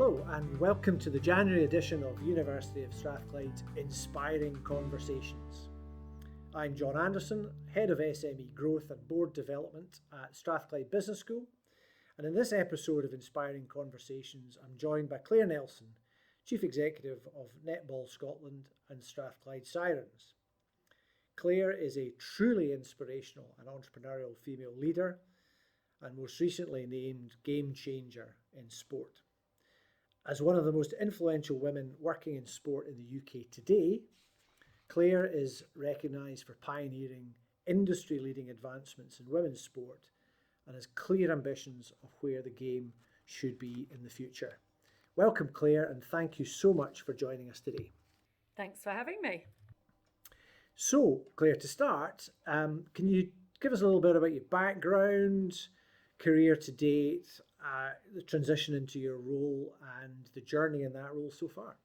Hello and welcome to the January edition of University of Strathclyde's Inspiring Conversations. I'm John Anderson, Head of SME Growth and Board Development at Strathclyde Business School, and in this episode of Inspiring Conversations I'm joined by Claire Nelson, Chief Executive of Netball Scotland and Strathclyde Sirens. Claire is a truly inspirational and entrepreneurial female leader and most recently named Game Changer in Sport. As one of the most influential women working in sport in the UK today, Claire is recognised for pioneering industry-leading advancements in women's sport and has clear ambitions of where the game should be in the future. Welcome, Claire, and thank you so much for joining us today. Thanks for having me. So, Claire, to start, can you give us a little bit about your background, career to date, the transition into your role and the journey in that role so far?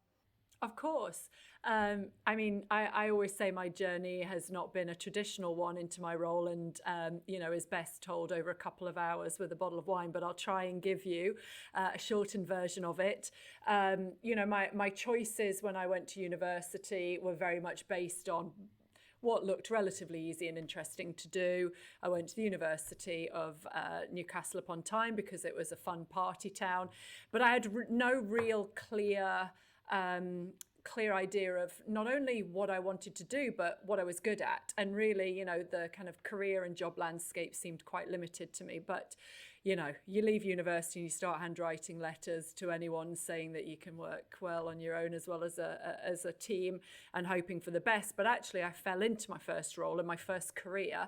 Of course. I always say my journey has not been a traditional one into my role and, is best told over a couple of hours with a bottle of wine, but I'll try and give you a shortened version of it. My choices when I went to university were very much based on what looked relatively easy and interesting to do. I went to the University of Newcastle upon Tyne because it was a fun party town, but I had no real clear idea of not only what I wanted to do, but what I was good at. And really, the kind of career and job landscape seemed quite limited to me. But, you leave university and you start handwriting letters to anyone saying that you can work well on your own as well as a team and hoping for the best. But actually, I fell into my first role and my first career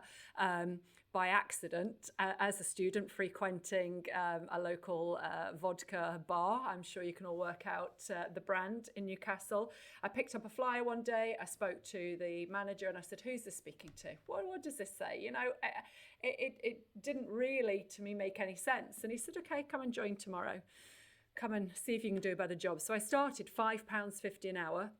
by accident as a student frequenting a local vodka bar. I'm sure you can all work out the brand in Newcastle. I picked up a flyer one day. I spoke to the manager and I said, "Who's this speaking to? What does this say?" It didn't really, to me, make any sense. And he said, "Okay, come and join tomorrow. Come and see if you can do a better job." So I started £5.50 an hour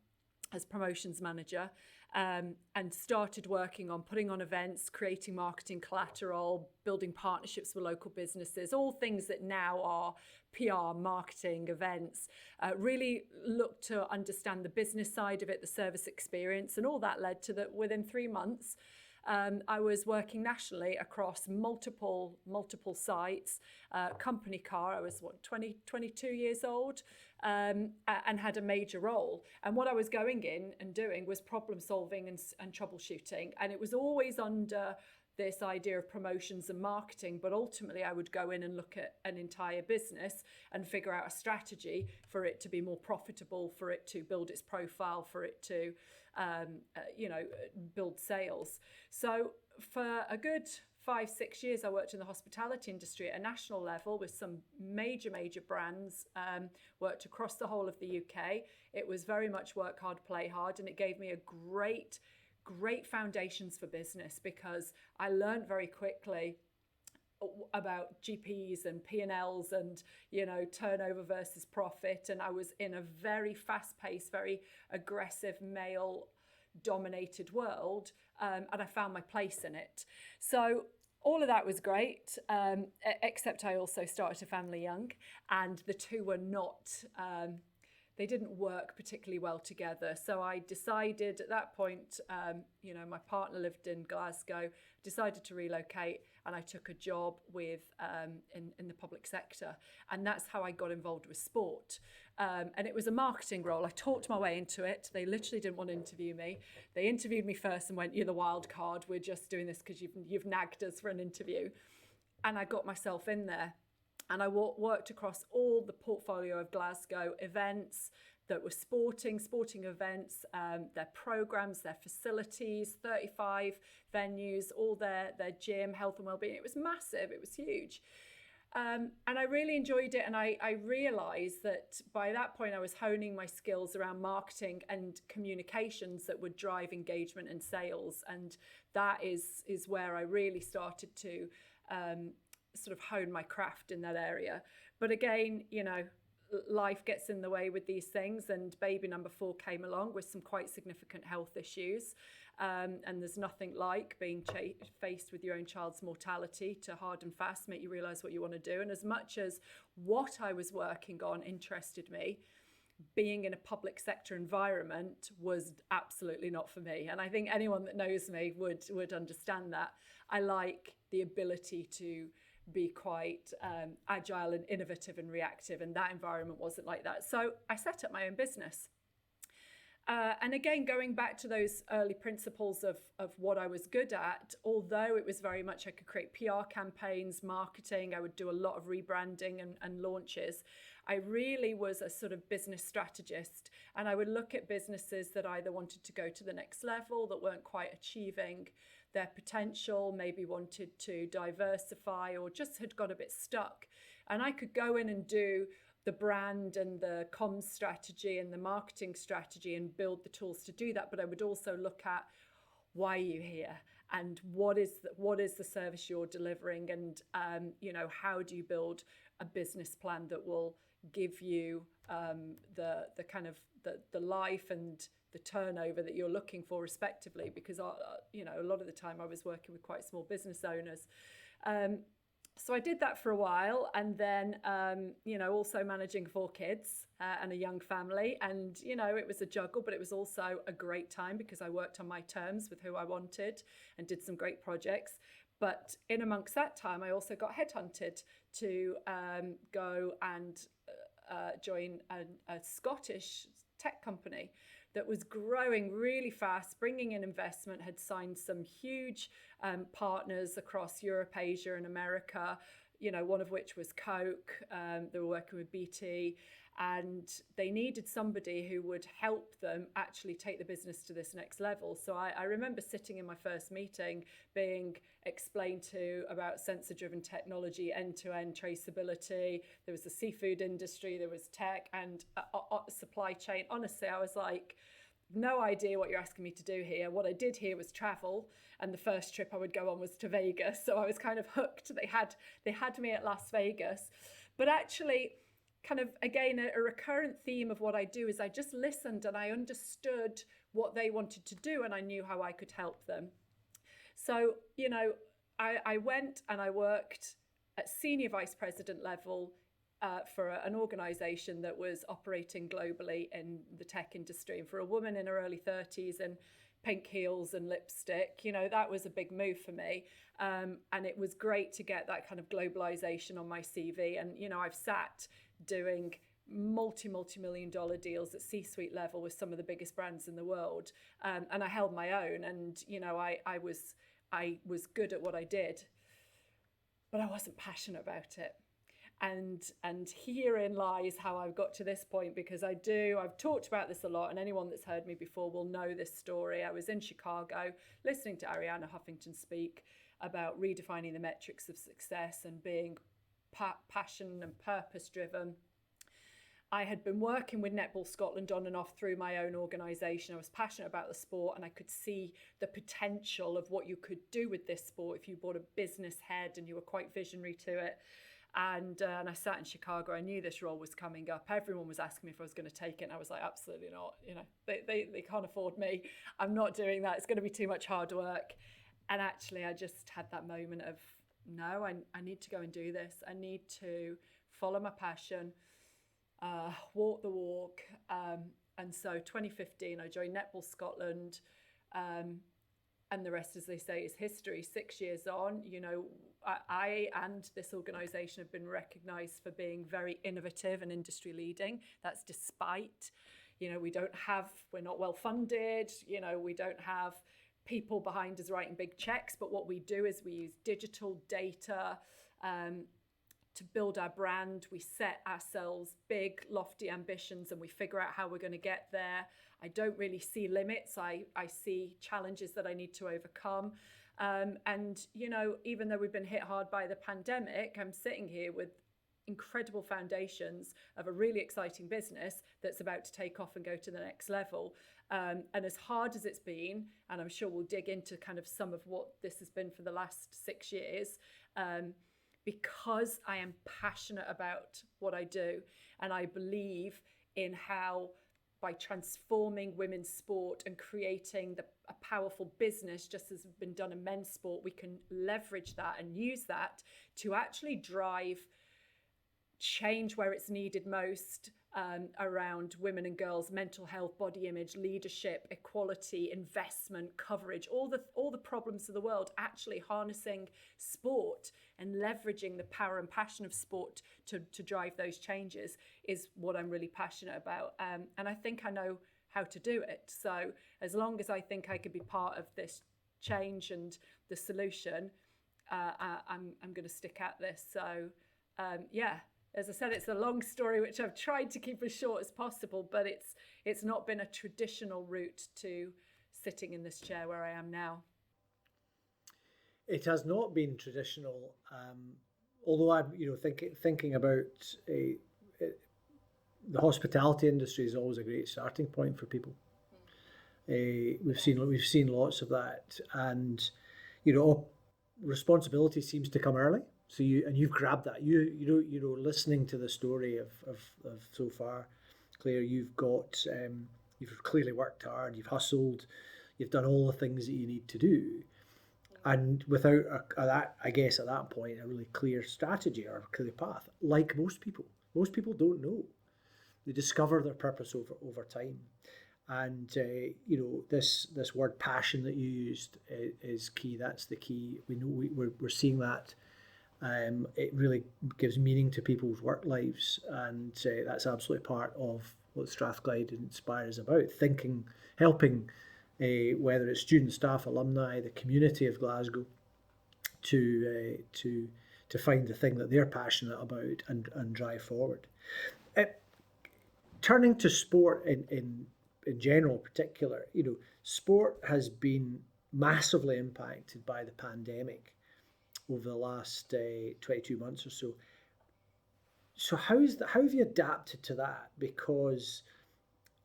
as promotions manager and started working on putting on events, creating marketing collateral, building partnerships with local businesses, all things that now are PR, marketing, events, really looked to understand the business side of it, the service experience, and all that led to that within 3 months, I was working nationally across multiple sites, company car. I was 22 years old, and had a major role. And what I was going in and doing was problem solving and troubleshooting. And it was always under this idea of promotions and marketing, but ultimately I would go in and look at an entire business and figure out a strategy for it to be more profitable, for it to build its profile, for it to, build sales. So for a good 5-6 years, I worked in the hospitality industry at a national level with some major brands, worked across the whole of the UK. It was very much work hard, play hard, and it gave me a great foundations for business because I learned very quickly about GPs and P&Ls and, turnover versus profit. And I was in a very fast-paced, very aggressive male-dominated world, and I found my place in it. So all of that was great, except I also started a family young, and the two were not... they didn't work particularly well together. So I decided at that point, my partner lived in Glasgow, decided to relocate, and I took a job with in the public sector. And that's how I got involved with sport. And it was a marketing role. I talked my way into it. They literally didn't want to interview me. They interviewed me first and went, "You're the wild card. We're just doing this because you've nagged us for an interview." And I got myself in there. And I worked across all the portfolio of Glasgow events that were sporting events, their programs, their facilities, 35 venues, all their gym, health and wellbeing. It was massive. It was huge. And I really enjoyed it. And I realized that by that point, I was honing my skills around marketing and communications that would drive engagement and sales. And that is where I really started to sort of hone my craft in that area. But again, life gets in the way with these things, and baby number 4 came along with some quite significant health issues. And there's nothing like being faced with your own child's mortality to hard and fast make you realise what you want to do. And as much as what I was working on interested me, being in a public sector environment was absolutely not for me. And I think anyone that knows me would understand that. I like the ability to be quite agile and innovative and reactive, and that environment wasn't like that. So I set up my own business. And again, going back to those early principles of what I was good at, although it was very much I could create PR campaigns, marketing, I would do a lot of rebranding and launches. I really was a sort of business strategist, and I would look at businesses that either wanted to go to the next level, that weren't quite achieving their potential, maybe wanted to diversify, or just had got a bit stuck. And I could go in and do the brand and the comms strategy and the marketing strategy and build the tools to do that. But I would also look at, why are you here, and what is the service you're delivering, and how do you build a business plan that will give you the kind of the life and the turnover that you're looking for, respectively. Because a lot of the time I was working with quite small business owners. So I did that for a while, and then, also managing 4 kids and a young family. And, it was a juggle, but it was also a great time because I worked on my terms with who I wanted and did some great projects. But in amongst that time, I also got headhunted to go and join a Scottish tech company that was growing really fast, bringing in investment, had signed some huge partners across Europe, Asia, and America, one of which was Coke. They were working with BT, and they needed somebody who would help them actually take the business to this next level. So I remember sitting in my first meeting being explained to about sensor-driven technology, end-to-end traceability. There was the seafood industry, there was tech and supply chain. Honestly, I was like, no idea what you're asking me to do here. What I did here was travel, and the first trip I would go on was to Vegas. So I was kind of hooked. They had me at Las Vegas. But actually, kind of, again, a recurrent theme of what I do is I just listened and I understood what they wanted to do, and I knew how I could help them. So, I went and I worked at senior vice president level for an organisation that was operating globally in the tech industry. And for a woman in her early 30s and pink heels and lipstick, that was a big move for me. And it was great to get that kind of globalisation on my CV. And, I've sat doing multi-million dollar deals at C-suite level with some of the biggest brands in the world. And I held my own, and, I was good at what I did, but I wasn't passionate about it. And herein lies how I've got to this point, because I've talked about this a lot, and anyone that's heard me before will know this story. I was in Chicago listening to Arianna Huffington speak about redefining the metrics of success and being passion and purpose driven. I had been working with Netball Scotland on and off through my own organisation. I was passionate about the sport, and I could see the potential of what you could do with this sport if you brought a business head and you were quite visionary to it. And I sat in Chicago. I knew this role was coming up. Everyone was asking me if I was going to take it, and I was like, absolutely not. They can't afford me. I'm not doing that. It's going to be too much hard work. And actually, I just had that moment of, no, I need to go and do this. I need to follow my passion, walk the walk. And so 2015, I joined Netball Scotland. And the rest, as they say, is history. 6 years on, I and this organisation have been recognised for being very innovative and industry leading. That's despite, we're not well funded, we don't have people behind us writing big checks. But what we do is we use digital data to build our brand. We set ourselves big, lofty ambitions, and we figure out how we're going to get there. I don't really see limits. I see challenges that I need to overcome. And, even though we've been hit hard by the pandemic, I'm sitting here with incredible foundations of a really exciting business that's about to take off and go to the next level. And as hard as it's been, and I'm sure we'll dig into kind of some of what this has been for the last 6 years, because I am passionate about what I do, and I believe in how by transforming women's sport and creating a powerful business, just as has been done in men's sport, we can leverage that and use that to actually drive change where it's needed most, around women and girls' mental health, body image, leadership, equality, investment, coverage, all the problems of the world. Actually harnessing sport and leveraging the power and passion of sport to drive those changes is what I'm really passionate about, and I think I know how to do it. So as long as I think I could be part of this change and the solution, I'm going to stick at this. So yeah, as I said, it's a long story, which I've tried to keep as short as possible, but it's not been a traditional route to sitting in this chair where I am now. It has not been traditional, although I'm, thinking about the hospitality industry is always a great starting point for people. We've seen lots of that, and responsibility seems to come early. So you've grabbed that. Listening to the story of so far, Claire, you've clearly worked hard, you've hustled, you've done all the things that you need to do, and without I guess at that point a really clear strategy or a clear path. Like most people don't know. They discover their purpose over time, and this word passion that you used is key. That's the key. We know we're seeing that. It really gives meaning to people's work lives, and that's absolutely part of what Strathclyde Inspire is about. Thinking, helping, whether it's students, staff, alumni, the community of Glasgow, to find the thing that they're passionate about and drive forward. Turning to sport in general, particular, sport has been massively impacted by the pandemic over the last 22 months or so. So how have you adapted to that? Because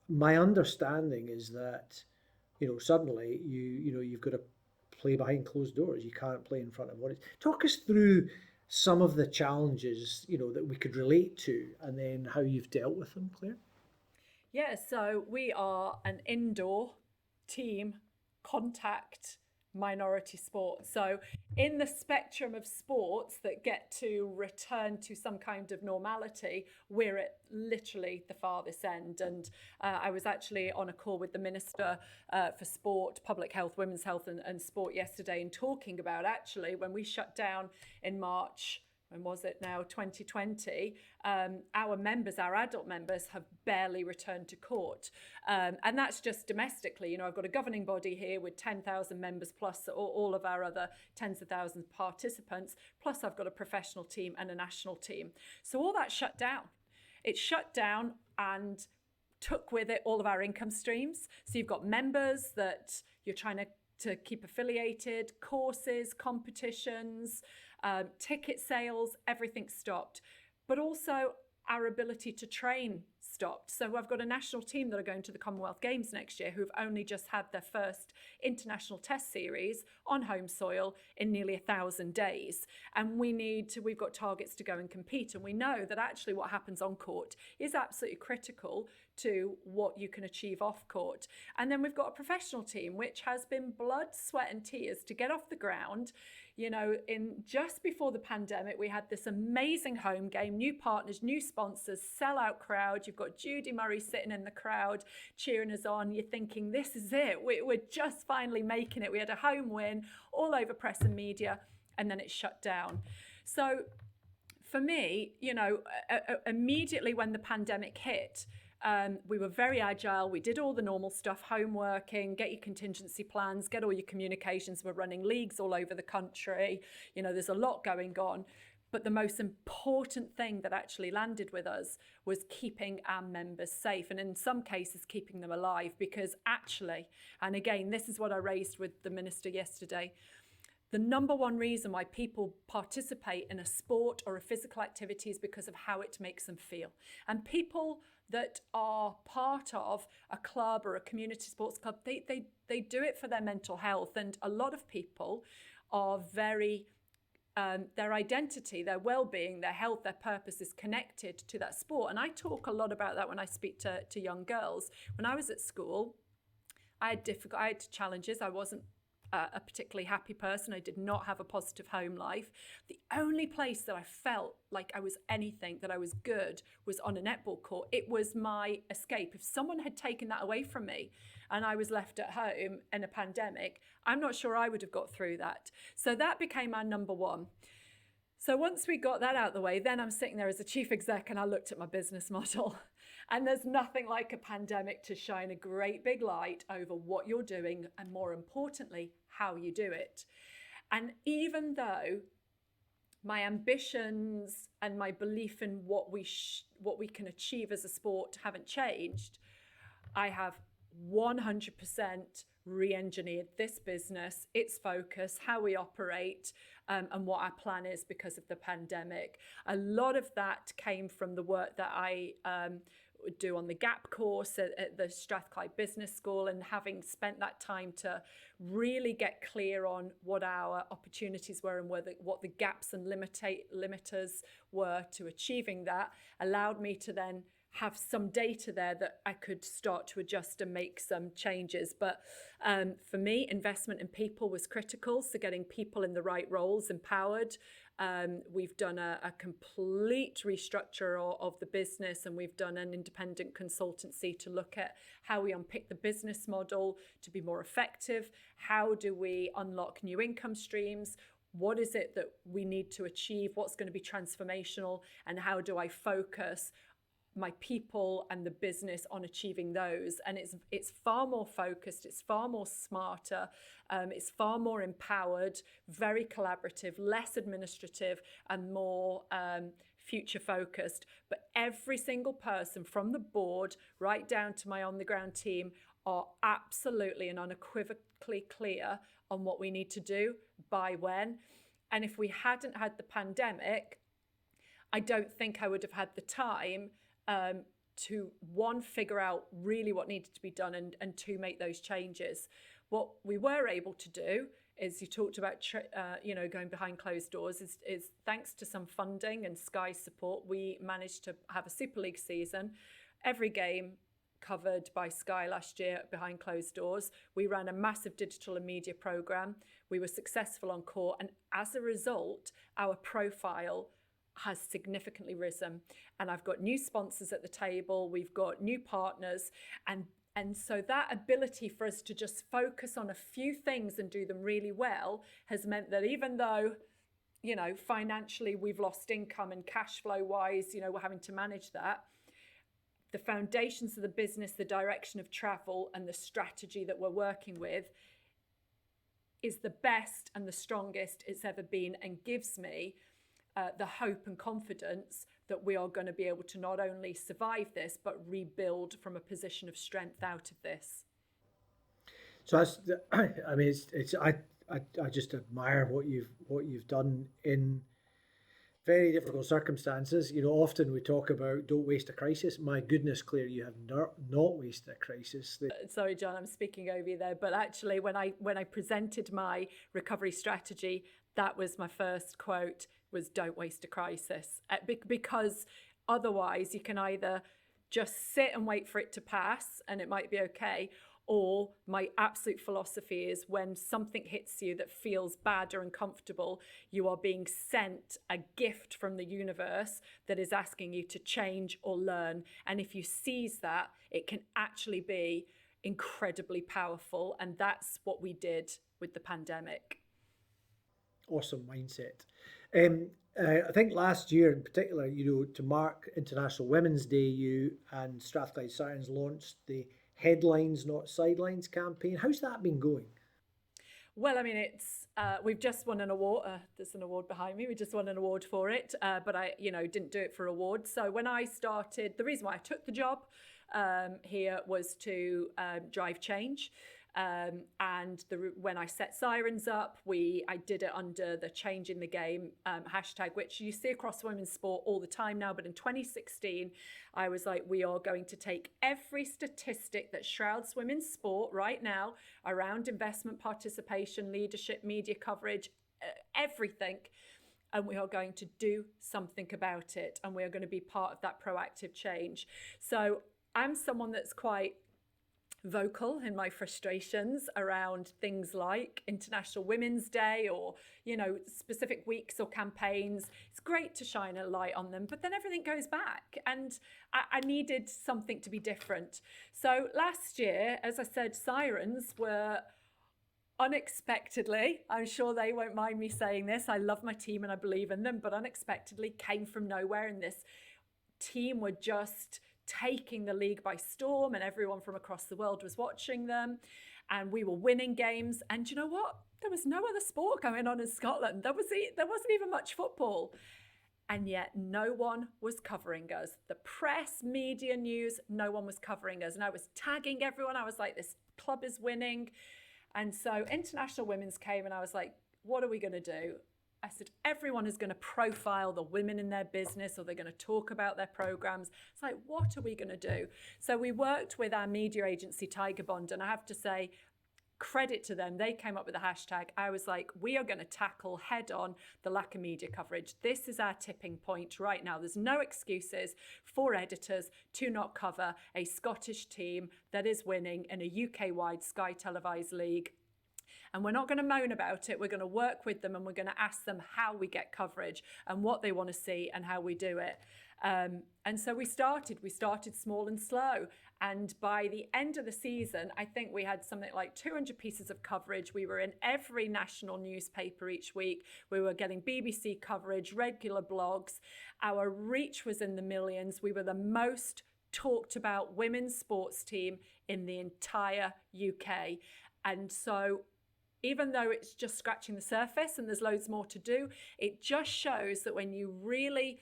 my understanding is that suddenly you've got to play behind closed doors. You can't play in front of audience. Talk us through some of the challenges that we could relate to, and then how you've dealt with them, Claire. Yeah, so we are an indoor team contact minority sport. So in the spectrum of sports that get to return to some kind of normality, we're at literally the farthest end. And I was actually on a call with the Minister for Sport, Public Health, Women's Health and Sport yesterday, and talking about actually when we shut down in March, when was it now, 2020, our adult members have barely returned to court. And that's just domestically. I've got a governing body here with 10,000 members plus all of our other tens of thousands of participants, plus I've got a professional team and a national team. So all that shut down. It shut down and took with it all of our income streams. So you've got members that you're trying to keep affiliated, courses, competitions, ticket sales, everything stopped. But also our ability to train stopped. So I've got a national team that are going to the Commonwealth Games next year who've only just had their first international test series on home soil in nearly 1,000 days. And we've got targets to go and compete. And we know that actually what happens on court is absolutely critical to what you can achieve off court. And then we've got a professional team, which has been blood, sweat and tears to get off the ground. In just before the pandemic, we had this amazing home game, new partners, new sponsors, sellout crowd. You've got Judy Murray sitting in the crowd cheering us on. You're thinking, this is it. We're just finally making it. We had a home win all over press and media, and then it shut down. So for me, immediately when the pandemic hit, we were very agile. We did all the normal stuff, home working, get your contingency plans, get all your communications. We're running leagues all over the country. There's a lot going on. But the most important thing that actually landed with us was keeping our members safe, and in some cases keeping them alive, because actually, and again, this is what I raised with the Minister yesterday, the number one reason why people participate in a sport or a physical activity is because of how it makes them feel. And people that are part of a club or a community sports club, they do it for their mental health. And a lot of people are very their identity, their well-being, their health, their purpose is connected to that sport. And I talk a lot about that when I speak to young girls. When I was at school, I had challenges. I wasn't a particularly happy person. I did not have a positive home life. The only place that I felt like I was anything, that I was good, was on a netball court. It was my escape. If someone had taken that away from me and I was left at home in a pandemic, I'm not sure I would have got through that. So that became our number one. So once we got that out of the way, then I'm sitting there as a chief exec and I looked at my business model. And there's nothing like a pandemic to shine a great big light over what you're doing and, more importantly, how you do it. And even though my ambitions and my belief in what we can achieve as a sport haven't changed, I have 100% re-engineered this business, its focus, how we operate, and what our plan is because of the pandemic. A lot of that came from the work that I do on the GAP course at the Strathclyde Business School, and having spent that time to really get clear on what our opportunities were and what the gaps and limiters were to achieving that, allowed me to then have some data there that I could start to adjust and make some changes. But for me, investment in people was critical. So getting people in the right roles, empowered. We've done a complete restructure of the business, and we've done an independent consultancy to look at how we unpick the business model to be more effective. How do we unlock new income streams? What is it that we need to achieve? What's going to be transformational? And how do I focus my people and the business on achieving those? And it's far more focused, it's far more smarter, it's far more empowered, very collaborative, less administrative, and more future focused. But every single person from the board right down to my on the ground team are absolutely and unequivocally clear on what we need to do by when. And if we hadn't had the pandemic, I don't think I would have had the time to, one, figure out really what needed to be done, and two, make those changes. What we were able to do is, you talked about going behind closed doors, is thanks to some funding and Sky's support, we managed to have a Super League season, every game covered by Sky last year behind closed doors. We ran a massive digital and media program. We were successful on court, and as a result, our profile has significantly risen, and I've got new sponsors at the table, we've got new partners, and so that ability for us to just focus on a few things and do them really well has meant that even though, financially we've lost income and cash flow wise, we're having to manage that, the foundations of the business, the direction of travel, and the strategy that we're working with is the best and the strongest it's ever been, and gives me the hope and confidence that we are going to be able to not only survive this, but rebuild from a position of strength out of this. So I just admire what you've done in very difficult circumstances. Often we talk about don't waste a crisis. My goodness, Claire, you have not wasted a crisis. Sorry, John, I'm speaking over you there. But actually, when I presented my recovery strategy, that was my first quote, was don't waste a crisis. Because otherwise you can either just sit and wait for it to pass and it might be okay, or my absolute philosophy is when something hits you that feels bad or uncomfortable, you are being sent a gift from the universe that is asking you to change or learn. And if you seize that, it can actually be incredibly powerful. And that's what we did with the pandemic. Awesome mindset. I think last year in particular, to mark International Women's Day, you and Strathclyde Sirens launched the Headlines Not Sidelines campaign. How's that been going? Well, I mean, it's we've just won an award. There's an award behind me. We just won an award for it, but I, didn't do it for awards. So when I started, the reason why I took the job here was to drive change. And when I set Sirens up, I did it under the Change in the Game hashtag, which you see across women's sport all the time now. But in 2016, I was like, we are going to take every statistic that shrouds women's sport right now around investment, participation, leadership, media coverage, everything, and we are going to do something about it, and we are going to be part of that proactive change. So I'm someone that's quite vocal in my frustrations around things like International Women's Day, or specific weeks or campaigns. It's great to shine a light on them, but then everything goes back, and I needed something to be different. So last year, as I said, Sirens were unexpectedly, I'm sure they won't mind me saying this, I love my team and I believe in them, but unexpectedly came from nowhere, and this team were just taking the league by storm, and everyone from across the world was watching them, and we were winning games. And you know what? There was no other sport going on in Scotland. There wasn't even much football. And yet no one was covering us. The press, media, news, no one was covering us. And I was tagging everyone. I was like, this club is winning. And so International Women's came, and I was like, what are we going to do? I said, everyone is going to profile the women in their business, or they're going to talk about their programs. It's like, what are we going to do? So we worked with our media agency, Tiger Bond, and I have to say, credit to them. They came up with a hashtag. I was like, we are going to tackle head on the lack of media coverage. This is our tipping point right now. There's no excuses for editors to not cover a Scottish team that is winning in a UK-wide Sky televised league. And we're not going to moan about it. We're going to work with them, and we're going to ask them how we get coverage and what they want to see and how we do it. And so we started small and slow. And by the end of the season, I think we had something like 200 pieces of coverage. We were in every national newspaper each week. We were getting BBC coverage, regular blogs. Our reach was in the millions. We were the most talked about women's sports team in the entire UK. And so even though it's just scratching the surface and there's loads more to do, it just shows that when you really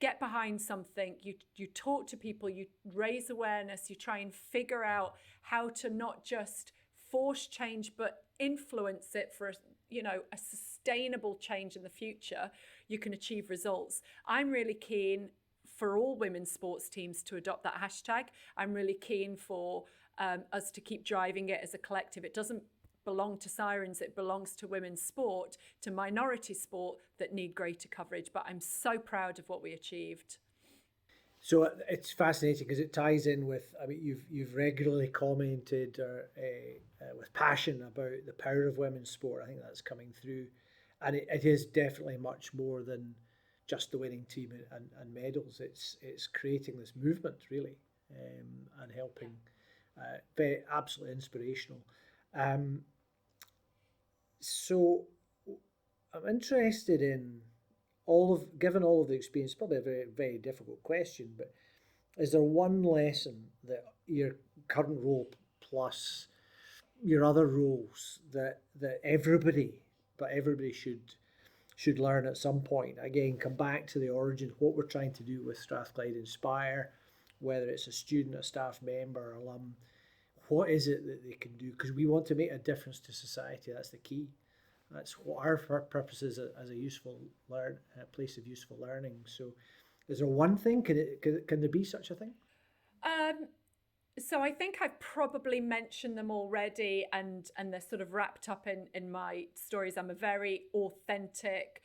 get behind something, you talk to people, you raise awareness, you try and figure out how to not just force change, but influence it for a sustainable change in the future, you can achieve results. I'm really keen for all women's sports teams to adopt that hashtag. I'm really keen for us to keep driving it as a collective. It doesn't belong to Sirens, it belongs to women's sport, to minority sport that need greater coverage. But I'm so proud of what we achieved. So it's fascinating because it ties in with, I mean, you've regularly commented with passion about the power of women's sport. I think that's coming through, and it is definitely much more than just the winning team and medals. It's creating this movement really, and helping. Very absolutely inspirational. So I'm interested in given all of the experience, probably a very, very difficult question, but is there one lesson that your current role plus your other roles that everybody should learn at some point? Again, come back to the origin, what we're trying to do with Strathclyde Inspire, whether it's a student, a staff member, alum. What is it that they can do? Because we want to make a difference to society. That's the key. That's what our purpose is as a useful place of useful learning. So is there one thing? Can there be such a thing? So I think I've probably mentioned them already, and they're sort of wrapped up in my stories. I'm a very authentic,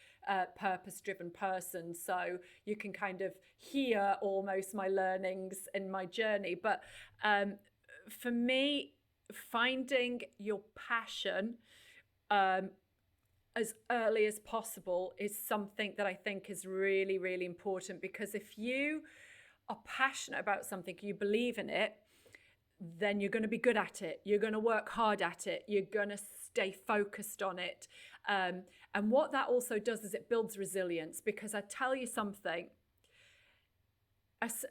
purpose-driven person. So you can kind of hear almost my learnings in my journey. But for me, finding your passion as early as possible is something that I think is really, really important, because if you are passionate about something, you believe in it, then you're going to be good at it. You're going to work hard at it. You're going to stay focused on it. And what that also does is it builds resilience, because I tell you something,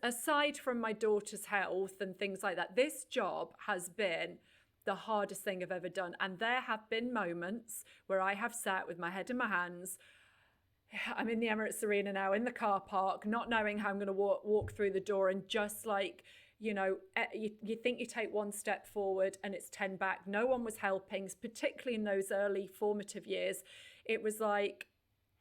aside from my daughter's health and things like that, this job has been the hardest thing I've ever done. And there have been moments where I have sat with my head in my hands. I'm in the Emirates Arena now, in the car park, not knowing how I'm going to walk through the door, and just like, you think you take one step forward and it's 10 back. No one was helping, particularly in those early formative years. It was like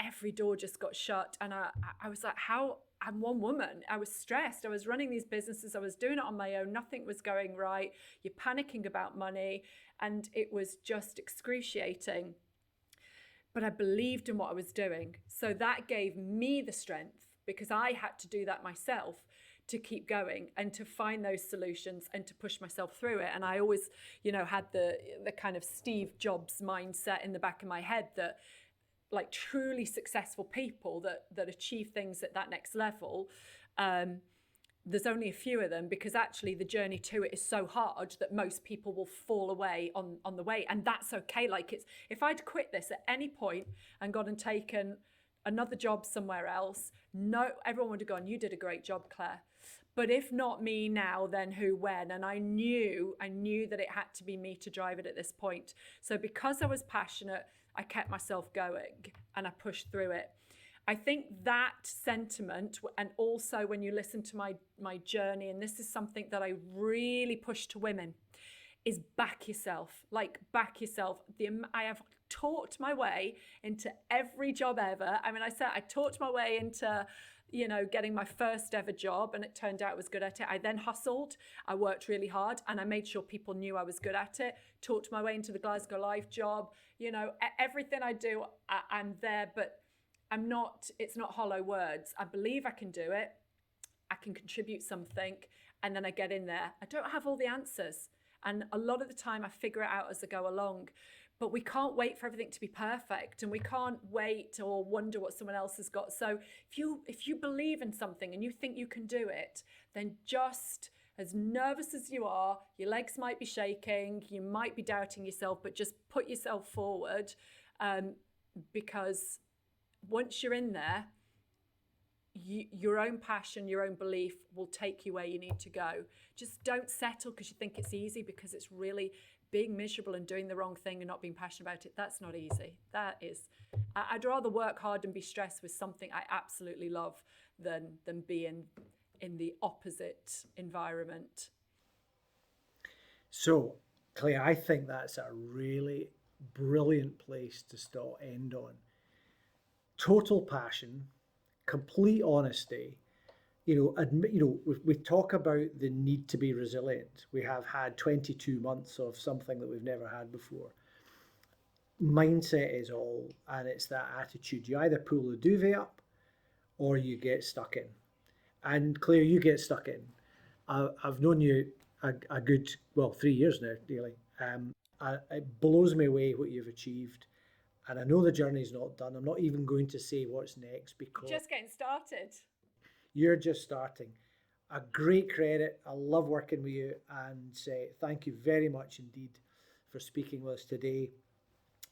every door just got shut. And I was like, how? I'm one woman. I was stressed. I was running these businesses. I was doing it on my own. Nothing was going right. You're panicking about money. And it was just excruciating. but I believed in what I was doing. So that gave me the strength, because I had to do that myself, to keep going and to find those solutions and to push myself through it. And I always, had the kind of Steve Jobs mindset in the back of my head that, like, truly successful people that achieve things at that next level, there's only a few of them, because actually the journey to it is so hard that most people will fall away on the way. And that's okay. Like, if I'd quit this at any point and gone and taken another job somewhere else, no, everyone would have gone, you did a great job, Claire. But if not me now, then who, when? And I knew that it had to be me to drive it at this point. So because I was passionate, I kept myself going and I pushed through it. I think that sentiment, and also when you listen to my journey, and this is something that I really push to women, is back yourself. Like, back yourself. I have talked my way into every job ever. I mean, I talked my way into, getting my first ever job, and it turned out I was good at it. I then hustled, I worked really hard, and I made sure people knew I was good at it. Talked my way into the Glasgow Life job. Everything I do, I'm there, but it's not hollow words. I believe I can do it. I can contribute something, and then I get in there. I don't have all the answers, and a lot of the time I figure it out as I go along. But we can't wait for everything to be perfect, and we can't wait or wonder what someone else has got. So if you believe in something and you think you can do it, then just, as nervous as you are, your legs might be shaking, you might be doubting yourself, but just put yourself forward, because once you're in there, your own passion, your own belief will take you where you need to go. Just don't settle because you think it's easy, because it's really being miserable and doing the wrong thing and not being passionate about it. That's not easy. I'd rather work hard and be stressed with something I absolutely love than be in the opposite environment. So, Claire, I think that's a really brilliant place to end on. Total passion, complete honesty. We talk about the need to be resilient. We have had 22 months of something that we've never had before. Mindset is all, and it's that attitude. You either pull the duvet up or you get stuck in. And Claire, you get stuck in. I've known you a good, 3 years now, really. It blows me away what you've achieved. And I know the journey's not done. I'm not even going to say what's next, because just getting started. You're just starting. A great credit. I love working with you, and say thank you very much indeed for speaking with us today.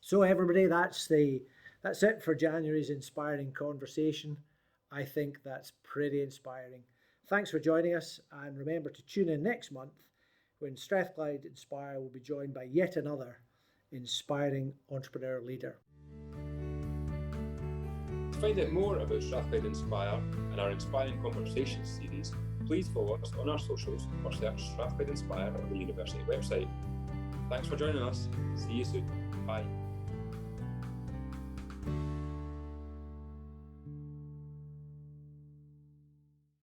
So everybody, that's it for January's inspiring conversation. I think that's pretty inspiring. Thanks for joining us, and remember to tune in next month when Strathclyde Inspire will be joined by yet another inspiring entrepreneur leader. To find out more about Strathclyde Inspire and our Inspiring Conversations series, please follow us on our socials or search Strathclyde Inspire on the university website. Thanks for joining us. See you soon. Bye.